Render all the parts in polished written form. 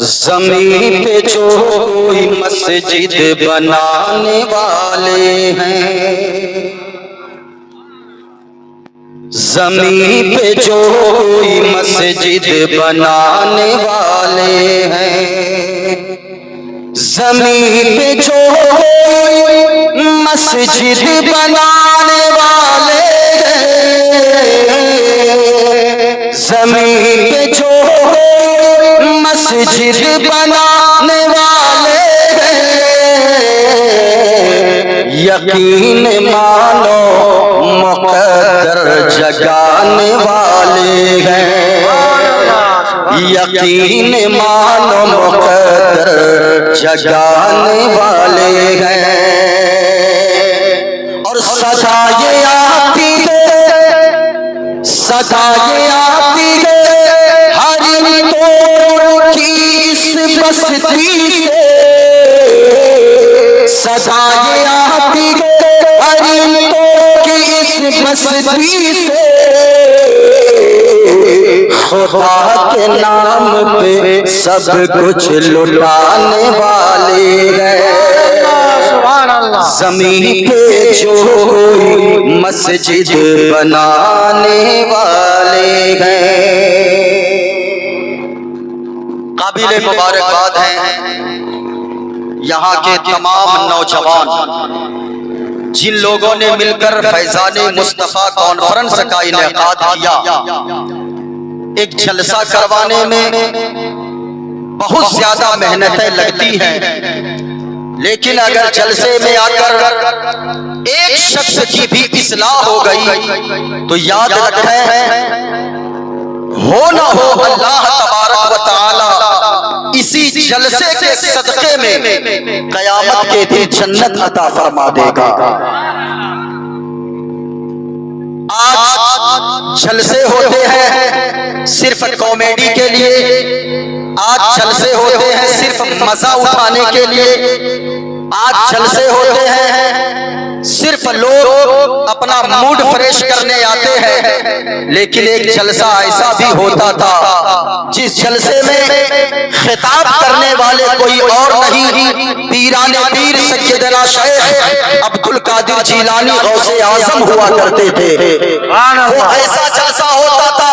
زمین پہ جو کوئی مسجد بنانے والے ہیں، زمین پہ جو کوئی مسجد بنانے والے ہیں، زمین پہ جو کوئی مسجد بنانے والے ہیں، زمین پہ جو مسجد بنانے والے ہیں، یقین مانو مقدر جگانے والے ہیں، یقین مانو مقدر جگانے والے ہیں۔ اور صدا یہ آتی ہے، صدا یہ آتی ہے ہر توڑ کی اس بستی سے، صدا یہ آتی ہے ہر توڑ کی اس بستی سے، خدا کے نام پہ سب کچھ لٹانے والے ہیں، زمین پہ جو مسجد بنانے والے ہیں۔ قابل مبارکباد ہیں یہاں کے تمام نوجوان جن لوگوں نے مل کر فیضان مصطفیٰ کانفرنس کا انعقاد کیا۔ ایک جلسہ کروانے میں بہت زیادہ محنتیں لگتی ہیں، لیکن اگر جلسے میں آ کر ایک شخص کی بھی اصلاح ہو گئی تو یاد رکھیں ہو نہ ہو اللہ تبارک و تعالی اسی جلسے کے صدقے میں قیامت کے دن جنت عطا فرما دے گا۔ آج جلسے ہوتے ہیں صرف کامیڈی کے لیے، آج جلسے ہوتے ہیں صرف مزہ اٹھانے کے لیے، آج جلسے ہوتے ہیں صرف لوگ اپنا موڈ فریش کرنے آتے ہیں، لیکن ایک جلسہ ایسا بھی ہوتا تھا جس جلسے میں خطاب کرنے والے کوئی اور نہیں، پیران پیر سیدنا شیخ عبد القادر جیلانی غوث اعظم ہوا کرتے تھے۔ وہ ایسا جلسہ ہوتا تھا،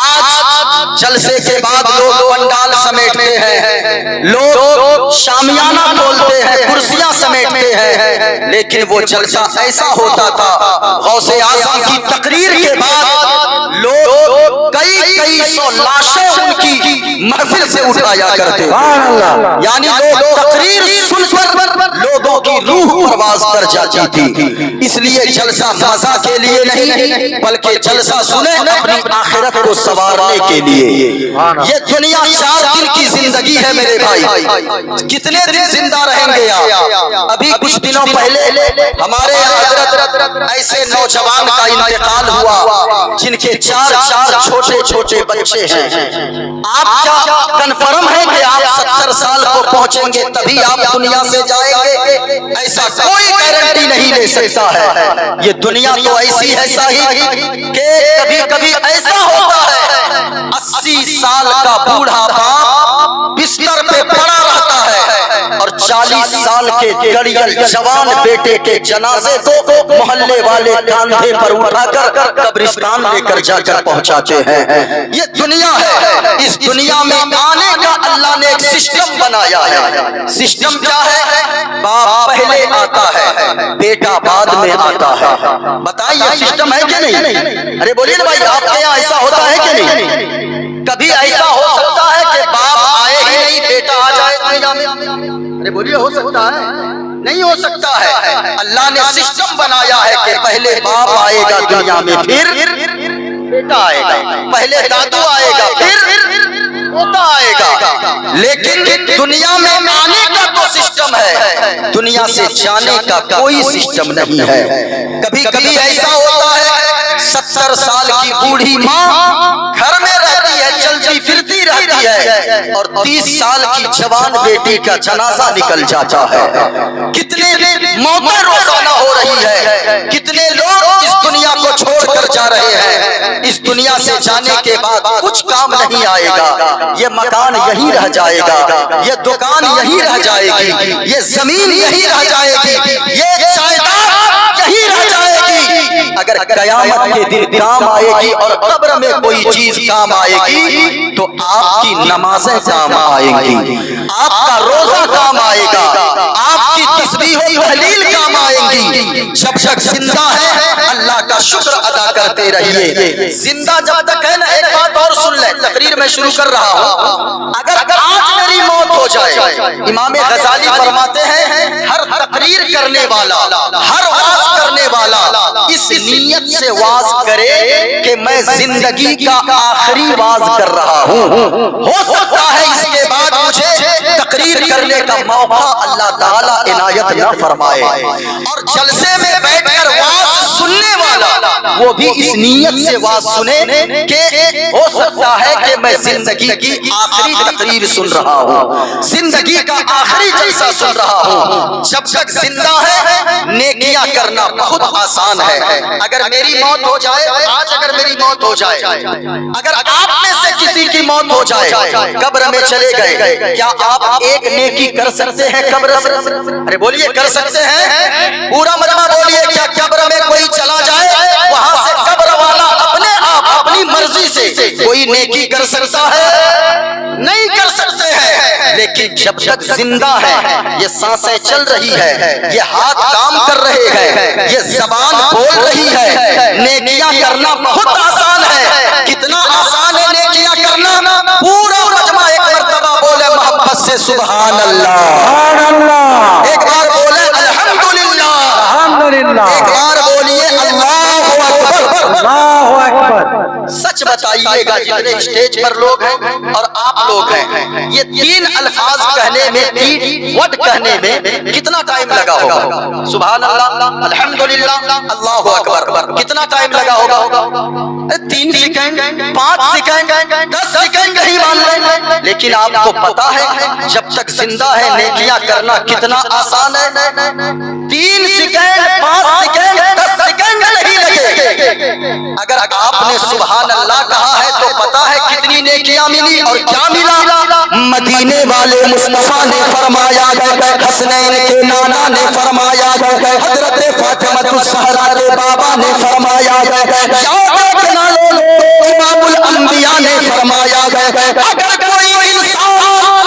آج جلسے کے بعد لوگ پنڈال سمیٹتے ہیں، لوگ شامیانہ کھولتے ہیں، کرسیاں سمیٹتے ہیں، لیکن وہ جلسہ ایسا ہوتا تھا غوث اعظم کی تقریر کے بعد لوگ کئی سو لاشیں ان کی محفل سے اٹھایا کرتے تھے، یعنی لوگ تقریر سن کر لوگوں کی روح پرواز کر جاتی تھی۔ اس لیے جلسہ مزہ کے لیے نہیں بلکہ جلسہ سنیں اپنی آخرت کو سنوارنے کے لیے۔ یہ دنیا 4 دن کی زندگی ہے میرے بھائی، کتنے دن زندہ رہیں گے آپ؟ ابھی کچھ دنوں پہلے ہمارے حضرت ایسے نوجوان کا انتقال ہوا جن کے 4 چھوٹے چھوٹے بچے ہیں۔ آپ کیا کنفرم ہے کہ آپ 70 سال کو پہنچیں گے تبھی آپ دنیا سے جائیں گے؟ ایسا کوئی گارنٹی نہیں لے سکتا ہے۔ یہ دنیا تو ایسی ہے صحیح کہ کبھی کبھی ایسا ہوتا ہے 80 سال کا بوڑھا باپ بستر پہ پڑا رہتا ہے اور 40 سال کے گڑیل جوان بیٹے کے جنازے کو محلے والے کاندھے پر اٹھا کر قبرستان لے کر جا کر پہنچاتے ہیں۔ یہ دنیا ہے، اس دنیا میں آنے کا اللہ نے ایک سسٹم بنایا ہے۔ سسٹم کیا ہے؟ باپ پہلے آتا ہے، بیٹا بعد میں آتا ہے۔ بتائیے سسٹم ہے کہ نہیں؟ ارے بولیے نا بھائی، آپ کے یہاں ایسا ہوتا ہے کہ نہیں؟ کبھی ایسا ہو سکتا ہے کہ باپ آئے ہی نہیں بیٹا آ جائے دنیا میں؟ ارے بولیے ہو سکتا ہے؟ نہیں ہو سکتا ہے۔ اللہ نے سسٹم بنایا ہے کہ پہلے باپ آئے گا دنیا میں، پھر بیٹا آئے گا، پہلے دادو آئے گا پھر پوتا آئے گا، لیکن دنیا میں آنے کا تو سسٹم ہے، دنیا سے جانے کا کوئی سسٹم نہیں ہے۔ کبھی کبھی ایسا ہوتا ہے 70 سال کی بوڑھی ماں گھر میں رہتی ہے، چلتی پھرتی رہتی ہے، اور 30 سال کی جوان بیٹی کا جنازہ نکل جاتا ہے۔ کتنے موتیں روزانہ ہو رہی ہے، کتنے لوگ اس دنیا کو چھوڑ کر جا رہے ہیں۔ اس دنیا دنیا سے جانے کے بعد کچھ کام نہیں آئے گا، یہ مکان یہی رہ جائے گا، یہ دکان یہی رہ جائے گی، یہ زمین یہی رہ جائے گی، یہ جائیداد یہی رہ جائے گی۔ اگر قیامت کے دن کام آئے گی اور قبر میں کوئی چیز کام آئے گی تو آپ کی نمازیں کام آئیں گی، آپ کا روزہ کام آئے گا، آپ کی تسبیح و تحلیل کام آئیں گی۔ جب تک زندہ ہے اللہ کا شکر ادا کرتے رہیے۔ زندہ جب تک ہے نا، ایک بات اور سن لیں، تقریر میں شروع کر رہا ہوں، اگر آج میری موت ہو جائے، امام غزالی فرماتے ہیں ہر تقریر کرنے والا، ہر واعظ کرنے والا اس نیت سے واعظ کرے کہ میں زندگی کا آخری واعظ کر رہا ہوں، ہو سکتا ہے اس کے بعد مجھے تقریر کرنے کا موقع اللہ تعالیٰ عنایت نہ فرمائے، اور جلسے میں بیٹھ کر واعظ سننے والا وہ بھی اس نیت سے واعظ سنے کہ ہو سکتا ہے کہ میں زندگی کی آخری تقریر سن رہا ہوں، زندگی کا آخری جلسہ سن رہا ہوں۔ جب تک زندہ ہے نیکیاں کرنا بہت آسان ہے۔ اگر میری موت ہو جائے، آج اگر میری موت ہو جائے، اگر آپ میں سے کسی کی موت ہو جائے، قبر میں چلے گئے، کیا آپ ایک نیکی کر سکتے ہیں قبر سے؟ ارے بولیے، کر سکتے ہیں؟ پورا مجمع بولیے، کیا قبر میں کوئی چلا جائے وہاں سے قبر والا اپنے آپ اپنی مرضی سے کوئی نیکی کر سکتا ہے؟ نہیں کر سکتے ہیں۔ لیکن جب تک زندہ ہے، یہ سانسیں چل رہی ہے، یہ ہاتھ کام کر رہے ہیں، یہ زبان بول رہی ہے، نیکیاں کرنا بہت آسان ہے۔ کتنا آسان ہے نیکیاں کرنا؟ پورا مجمع ایک مرتبہ بولے محبت سے سبحان اللہ، ایک بار بولے الحمدللہ، ایک بار بولیے اللہ اکبر۔ سچ بتائیے گا، جتنے اسٹیج پر لوگ ہیں اور آپ لوگ ہیں، یہ تین الفاظ کہنے میں، تین ورڈ کہنے میں کتنا ٹائم لگا ہوگا؟ سبحان اللہ، الحمدللہ، اللہ اکبر، کتنا ٹائم لگا ہوگا؟ 3 سیکنڈ، 5 سیکنڈ، 10 سیکنڈ نہیں مان لیں۔ لیکن آپ کو پتا ہے جب تک زندہ ہے نیکیاں کرنا کتنا آسان ہے۔ 3 سیکنڈ، 5 سیکنڈ، 10 سیکنڈ نہیں لگے۔ اگر آپ نے سبحان اللہ کہا ہے تو پتا ہے کتنی نیکیاں ملی اور کیا ملا؟ مدینے والے مصطفیٰ نے فرمایا، حسنین کے نانا نے فرمایا، حضرت فاطمہ الزہرا کے بابا نے فرمایا، امام الانبیاء نے فرمایا، اگر کوئی انسان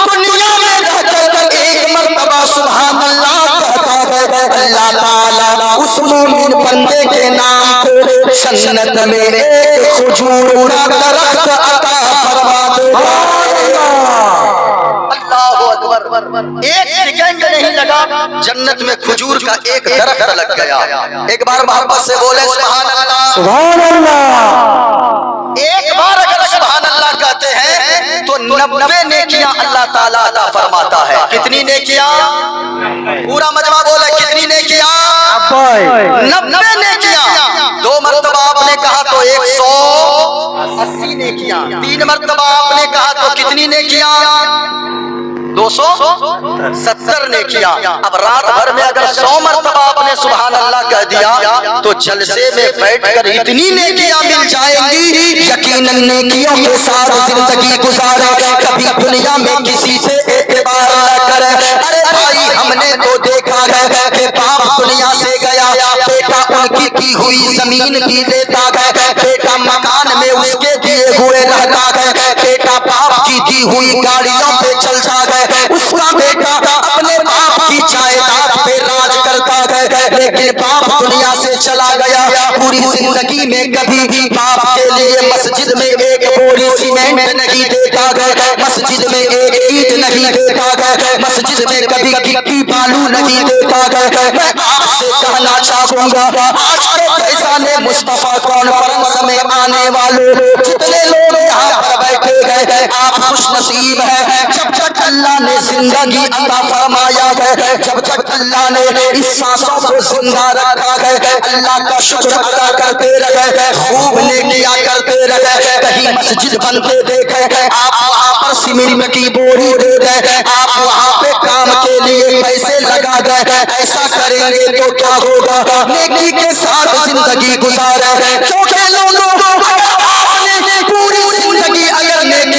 دنیا میں رہ کر ایک مرتبہ سبحان اللہ کہتا ہے، اللہ تعالیٰ اس مومن بندے کے نام کو جنت میں ایک کھجور کا درخت عطا فرما دے گا۔ اللہ اکبر، ایک سیکنڈ نہیں لگا، جنت میں کھجور کا ایک درخت لگ گیا۔ ایک بار محبت سے بولے سبحان اللہ، سبحان اللہ۔ ایک بار اگر سبحان اللہ کہتے ہیں تو 90 نیکیاں اللہ تعالیٰ عطا فرماتا ہے۔ کتنی نیکیاں؟ پورا مجمع بولے کتنی نیکیاں؟ 90 نیکیاں۔ 2 مرتبہ آپ نے کہا تو 180 نیکیاں، 3 مرتبہ آپ نے کہا تو کتنی نیکیاں؟ 270 نیکیاں۔ اب رات بھر میں اگر 100 مرتبہ آپ نے سبحان اللہ کہہ دیا تو جلسے میں بیٹھ کر اتنی نیکیاں مل جائیں گی، یقیناً نیکیوں کے ساتھ زندگی گزارے، کبھی دنیا میں کسی سے اعتبار نہ کرے۔ ارے بھائی، ہم نے تو دیکھا ہے کہ باپ دنیا سے گیا، بیٹا ان کی ہوئی زمین بھی لیتا ہے، بیٹا مکان میں اس کے دیے ہوئے رہتا ہے، بیٹا باپ کی دی ہوئی گاڑیوں پہ چلتا ہے، اس کا بیٹا اپنے باپ کی جائیداد پہ راج کرتا ہے، لیکن باپ دنیا سے چلا گیا، پوری زندگی میں کبھی باپ کے لیے مسجد میں ایک بوری سیمنٹ نہیں دیتا گیا، مسجد میں ایک اینٹ نہیں دیتا گیا، مسجد میں کبھی گٹی بالو نہیں دیتا گیا۔ میں آپ سے کہنا چاہوں گا، آج کے فیضان مصطفیٰ کانفرنس میں آنے والے جتنے لوگ یہاں پر بیٹھے گئے، آپ خوش نصیب ہیں۔ جب تک اللہ نے زندگی عطا فرمایا ہے، جب تک اللہ نے اس سانسوں کو زندہ رکھا ہے، اللہ کا شکر ادا کرتے رہے، خوب نیکیاں کرتے رہے۔ کہیں مسجد بنتے دیکھے آپ وہاں پر سیمنٹ کی بوری دے دیں، آپ وہاں پہ کام کے لیے پیسے لگا دیں، ایسا کریں گے تو کیا ہوگا؟ نیکی کے ساتھ زندگی گزارے، کیونکہ لوگوں کو آپ نے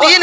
3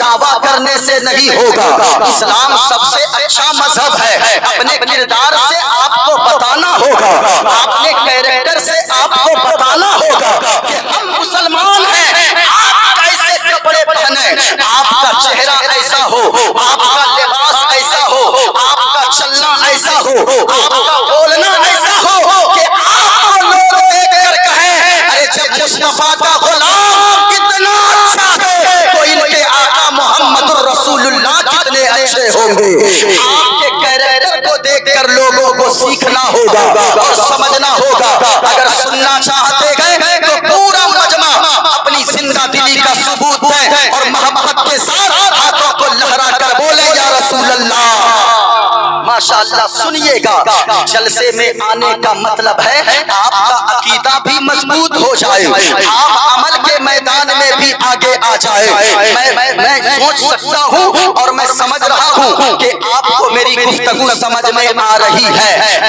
دعویٰ کرنے سے نہیں ہوگا. اسلام سب سے اچھا مذہب ہے. اپنے کردار سے آپ کو بتانا ہوگا، اپنے کیریکٹر سے آپ کو بتانا ہوگا کہ ہم مسلمان ہیں. آپ کیسے کپڑے پہنے، آپ کا چہرہ ایسا ہو، آپ کا لباس ایسا ہو، آپ کا چلنا ایسا ہو، آپ کا بولنا ایسا ہو کہ آپ کو لوگ دیکھ کر کہیں ارے جب مصطفیٰ کا غلام کتنا اچھا ہے تو ان کے آقا محمد الرسول اللہ کتنے اچھے ہوں گے. آپ کے کیریکٹر کو دیکھ کر لوگوں کو سیکھنا ہوگا اور سمجھنا ہوگا. اگر سننا چاہتے ہیں تو پورا مجمع اپنی زندہ دلی کا ثبوت دیں اور محبت کے ساتھ ہاتھوں کو لہرا کر بولے یا رسول اللہ. ماشاءاللہ سنیے گا، جلسے میں آنے کا مطلب ہے آپ کا عقیدہ بھی مضبوط ہو جائے، آپ عمل کے میدان میں بھی آگے آ جائے. میں سوچ سکتا ہوں اور میں سمجھ رہا ہوں کہ آپ کو میری گفتگو سمجھ میں آ رہی ہے.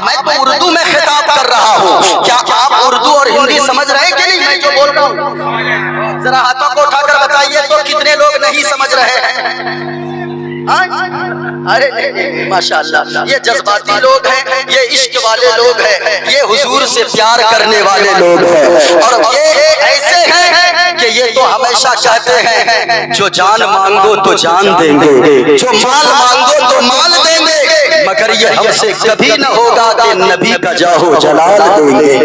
میں تو اردو میں خطاب کر رہا ہوں، کیا آپ اردو اور ہندی سمجھ رہے ہیں کہ نہیں میں جو بول رہا ہوں؟ ذرا ہاتھوں کو اٹھا کر بتائیے تو کتنے لوگ نہیں سمجھ رہے ہیں. ارے ماشاءاللہ یہ جذباتی لوگ ہیں، یہ عشق والے لوگ ہیں، یہ حضور سے پیار کرنے والے لوگ ہیں. اور یہ ایسے ہیں کہ یہ تو ہمیشہ کہتے ہیں جو جان مانگو تو جان دیں گے، جو مال مانگو تو مال دیں گے، مگر یہ ہم سے کبھی نہ ہوگا کہ نبی کا جاہو جلال دیں گے.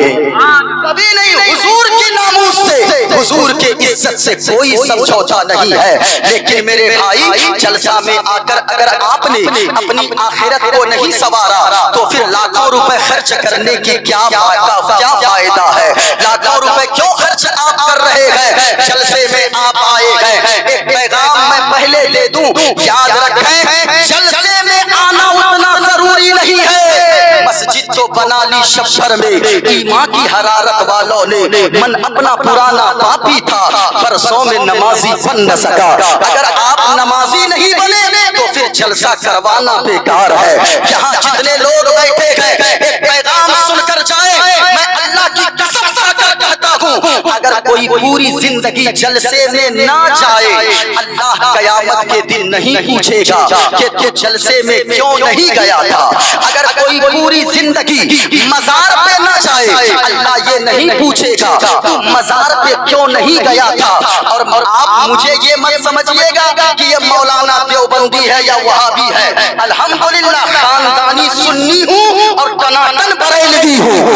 کبھی نہیں. حضور کی ناموس سے، حضور کے عزت سے کوئی سمجھوتا نہیں ہے. لیکن میرے بھائی جلسہ میں آ کر اگر آپ نے اپنی آخرت کو نہیں سنوارا تو پھر لاکھوں روپے خرچ کرنے کی کیا فائدہ ہے؟ لاکھوں روپے کیوں خرچ آپ کر رہے ہیں؟ جلسے میں آپ آئے ہیں. ایک پیغام میں پہلے دے دوں، یاد رکھیں جلسے میں آنا اتنا ضروری نہیں ہے. مسجد تو بنا لی شبشر میں، ایمان کی حرارت والوں نے، من اپنا پرانا پاپی تھا برسوں میں نمازی بن نہ سکا. اگر آپ نمازی نہیں بنے تو پھر جلسہ کروانا بیکار ہے. یہاں جتنے لوگ بیٹھے ہیں ایک پیغام سن کر جائیں. میں اللہ کی قسم کھا کر کہتا ہوں اگر کوئی پوری زندگی جلسے میں نہ جائے اللہ قیامت کے دن نہیں پوچھے گا کہ تو جلسے میں کیوں نہیں گیا تھا. اگر کوئی پوری زندگی مزار پہ نہ جائے اللہ یہ نہیں پوچھے گا تو مزار پہ کیوں نہیں گیا تھا. اور آپ مجھے یہ مت سمجھیے گا کہ یہ مولانا دیوبندی ہے یا وہابی ہے. الحمدللہ خاندانی سنی ہوں اور ٹناٹن بریلوی ہوں.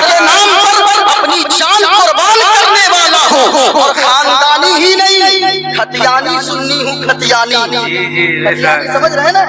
کے نام پر اپنی جان قربان کرنے والا ہوں اور خاندانی ہی نہیں کھتیانی سنی ہوں. کھتیانی سمجھ رہے نا؟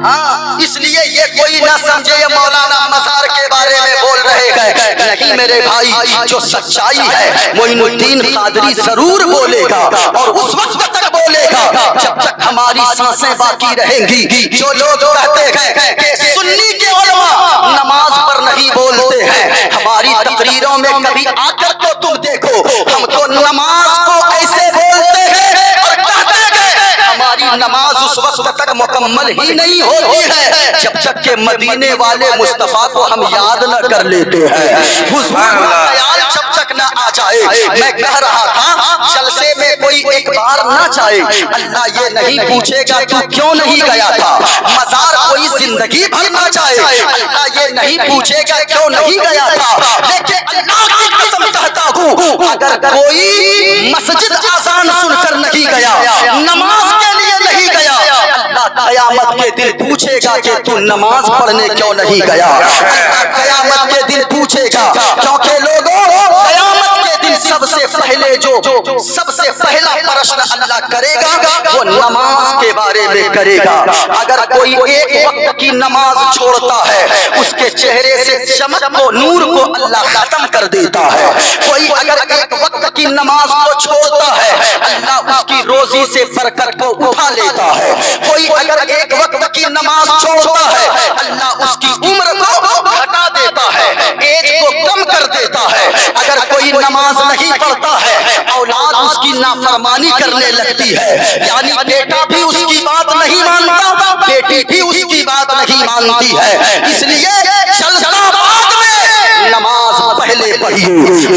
ہاں اس لیے یہ کوئی نہ سمجھے یہ مولانا مزار کے بارے میں بول رہے ہیں. نہیں میرے بھائی، جو سچائی ہے معین الدین قادری ضرور بولے گا اور اس وقت تک بولے گا جب تک ہماری سانسیں باقی رہیں گی. جو لوگ کہتے ہیں کہ سنی کے علماء نماز پر نہیں بولتے ہیں، ہماری تقریروں میں کبھی آ کر تو تم دیکھو ہم تو نماز کو ایسے بولتے ہیں اور کہتے ہیں ہماری نماز اس وقت تک مکمل ہی نہیں ہوتی ہے جب تک کہ مدینے والے مصطفیٰ کو ہم یاد نہ کر لیتے ہیں. حضور کا خیال جب تک نہ آ جائے. میں کہہ رہا تھا جلسے میں کوئی ایک بار نہ جائے اللہ یہ نہیں پوچھے گا تو کیوں نہیں گیا تھا. مزار کوئی زندگی بھر نہ جائے اللہ یہ نہیں پوچھے گا کیوں نہیں گیا تھا. لیکن اللہ کی قسم کہتا ہوں اگر کوئی مسجد اذان سن کر نہیں گیا، نماز کے لیے نہیں گیا، اللہ قیامت کے دن پوچھے گا کہ تو نماز پڑھنے کیوں نہیں گیا. اللہ قیامت کے دن پوچھے گا کیونکہ لوگوں قیامت کے دن سب سے پہلے سب سے پہلا پرشن اللہ کرے گا وہ نماز کے بارے میں کرے گا. اگر کوئی ایک وقت کی نماز چھوڑتا ہے اس کے چہرے سے چمک کو نور کو اللہ ختم کر دیتا ہے. کوئی اگر ایک وقت کی نماز کو چھوڑتا ہے اللہ اس کی روزی سے برکت کو اٹھا لیتا ہے. کوئی اگر ایک وقت کی نماز چھوڑتا ہے اللہ اس کی عمر کو گھٹا دیتا ہے، ایج کو کم کر دیتا ہے. اگر کوئی نماز نہیں پڑھتا ہے اولاد اس کی نافرمانی کرنے لگتی ہے، یعنی بیٹا بھی اس کی بات نہیں مانتا، بیٹی بھی اس کی بات نہیں مانتی ہے. اس لیے جلسہ بعد میں نماز پہلے پڑھیے.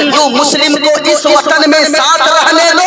ہندو مسلم کو اس وطن میں ساتھ رہنے دو،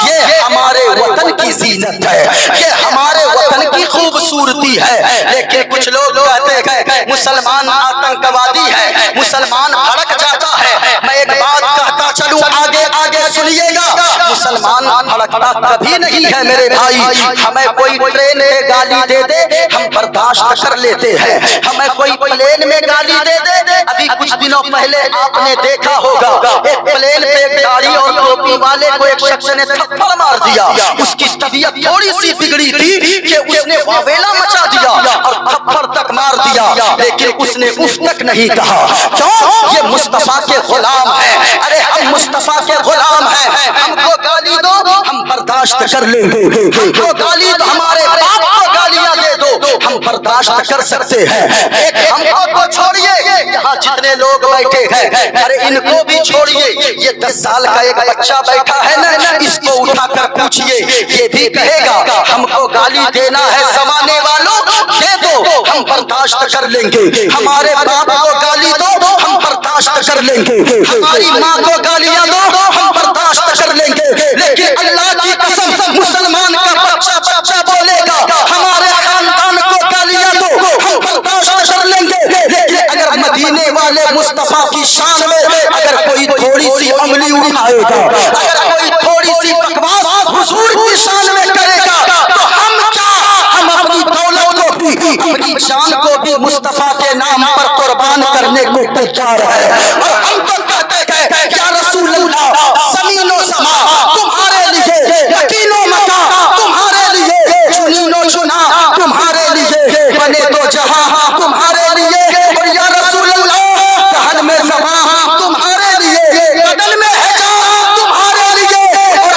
یہ ہمارے وطن کی زینت ہے، یہ ہمارے وطن کی خوبصورتی ہے۔ لیکن کچھ لوگ کہتے ہیں مسلمان آتنکوادی ہے، مسلمان بھڑک جاتا ہے۔ میں ایک بات کہتا چلوں، آگے آگے سنیے گا، مسلمان بھڑکتا کبھی نہیں ہے میرے بھائی۔ ہمیں کوئی ٹرین میں گالی دے دے ہم برداشت کر لیتے ہیں، ہمیں کوئی پلین میں گالی دے دے۔ ابھی کچھ دنوں پہلے آپ نے دیکھا ہوگا ایک پلین پہ داڑھی اور ٹوپی والے کو ایک شخص نے تھپڑ مار دیا، اس کی طبیعت تھوڑی سی بگڑی تھی کہ اس نے واویلا مچا دیا اور تھپڑ تک مار دیا، لیکن اس نے اف تک نہیں کہا۔ کیوں؟ یہ مصطفیٰ کے غلام ہیں۔ ارے ہم مصطفیٰ کے غلام ہیں، ہم کو گالی دو ہم برداشت کر لیں گے، ہم کو گالی دو، ہمارے باپ کو گالیاں دے دو ہم برداشت کر سکتے ہیں۔ ایک ہم کو تو چھوڑیے، یہاں جتنے لوگ بیٹھے ہیں ارے ان کو بھی چھوڑیے، یہ 10 سال کا ایک بچہ بیٹھا ہے نا، اس کو اٹھا کر پوچھئے، یہ بھی کہے گا ہم کو گالی دینا ہے زمانے والوں دے دو ہم برداشت کر لیں گے، ہمارے باپ کو گالی دو ہم برداشت کر لیں گے، ہماری ماں کو گالیاں دو ہم برداشت کر لیں گے۔ لیکن اللہ کی قسم مسلمان کا بچہ بولے گا ہمارے خاندان کو گالیاں دو ہم برداشت کر لیں گے، لیکن اگر مدینے والے مصطفیٰ کی شان میں اگر کوئی تھوڑی سی انگلی اٹھائے گا، اگر کوئی تھوڑی سی بکواس حضور کی شان میں کرے گا تو ہم کیا، ہم اپنی دولت کو بھی اپنی جان کو بھی مصطفیٰ کے نام پر قربان کرنے کو تیار ہے۔ اور ہم تو کہتے ہیں یا رسول اللہ زمین و سما تمہارے لیے، یقین و مکان تمہارے لیے، چنین و چنا تمہارے لیے، بنے تو جہاں تمہارے لیے، اور یا رسول اللہ کہن میں زباں تمہارے لیے، بدن میں ہے جان تمہارے لیے، اور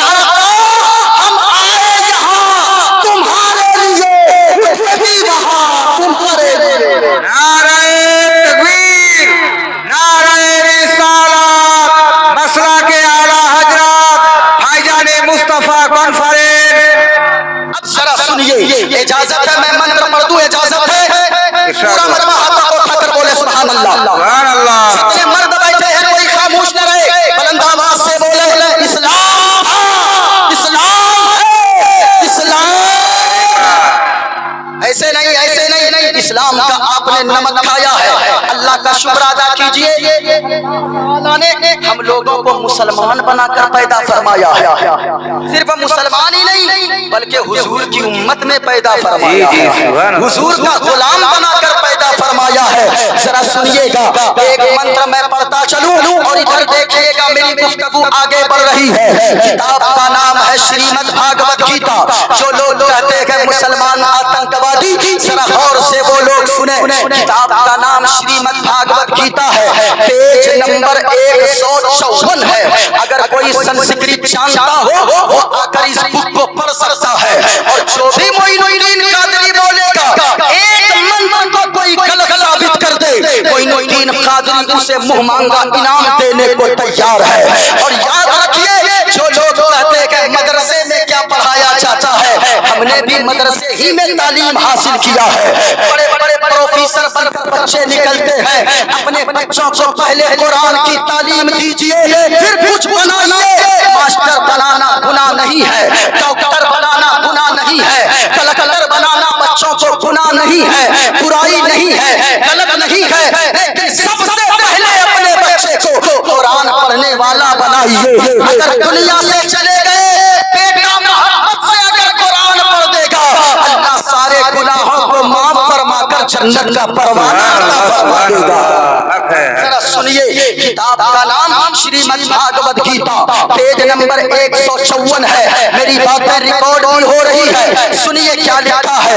ہم آئے یہاں تمہارے لیے، بھی وہاں تمہارے لیے۔ نعرہ تکبیر، نعرہ رسالت، مسلک کے اعلیٰ حضرات بھائی جان مصطفیٰ کانفرنس۔ اب ذرا سنیے، اجازت ہے میں منتر پڑھ دوں؟ اجازت ہے؟ پورا مجمع ہاتھوں کو اٹھا کر بولے سبحان اللہ۔ سبحان اللہ۔ جتنے مرد بیٹھے ہیں کوئی خاموش نہ رہے، بلند آواز سے بولے اسلام، اسلام ہے، اسلام۔ ایسے نہیں، ایسے نہیں، اسلام کا آپ نے نمک کھایا ہے، اللہ کا شکر ادا کیجئے۔ اللہ نے ہم لوگوں کو مسلمان بنا کر پیدا فرمایا ہے، صرف مسلمان ہی نہیں بلکہ حضور کی امت میں پیدا فرمایا ہے، حضور کا غلام بنا کر پیدا فرمایا ہے۔ ذرا سنیے گا، ایک منتر میں پڑھتا چلوں اور ادھر دیکھیے گا، میری گفتگو آگے بڑھ رہی ہے۔ کتاب کا نام ہے شریمد بھاگوت گیتا۔ جو لوگ کہتے ہیں مسلمان آتنکوادی، ذرا غور سے وہ لوگ سنیں، کتاب کا نام شریمد بھاگوت گیتا ہے، پیج نمبر 154 ہے۔ اگر کوئی سنسکرت جانتا ہو وہ آ کر اس بک کو پڑھ سکتا ہے، اور جو بھی معین الدین قادری بولے گا ایک منتر کو کوئی غلط ثابت کر دے، معین الدین قادری اسے منہ مانگا انعام دینے کو تیار ہے۔ اور یاد رکھیے، جو لوگ کہتے ہیں مدرسے میں کیا پڑھایا جاتا ہے، ہم نے بھی مدرسے ہی میں تعلیم حاصل کیا ہے۔ بڑے بڑے پروفیسر بن کر بچے نکلتے ہیں، اپنے بچوں کو پہلے قرآن کی تعلیم دیجئے پھر کچھ بنائیے۔ ماسٹر بنانا گناہ نہیں ہے، ڈاکٹر بنانا گناہ نہیں ہے، کلکٹر بنانا بچوں کو گناہ نہیں ہے، برائی نہیں ہے، غلط نہیں ہے، لیکن سب سے پہلے اپنے بچے کو قرآن پڑھنے والا بنائیے۔ اگر دنیا سے چلے گئے بیٹا محبت سے اگر قرآن پڑھ دے گا، اللہ سارے گناہوں کو معاف فرما کر جنت کا پروانہ عطا فرما دے گا۔ ذرا سنیے، کتاب کا نام شریمد بھاگوت گیتا، پیج نمبر 154 ہے، میری باتیں ریکارڈ بھی ہو رہی ہے۔ سنیے کیا لکھا ہے،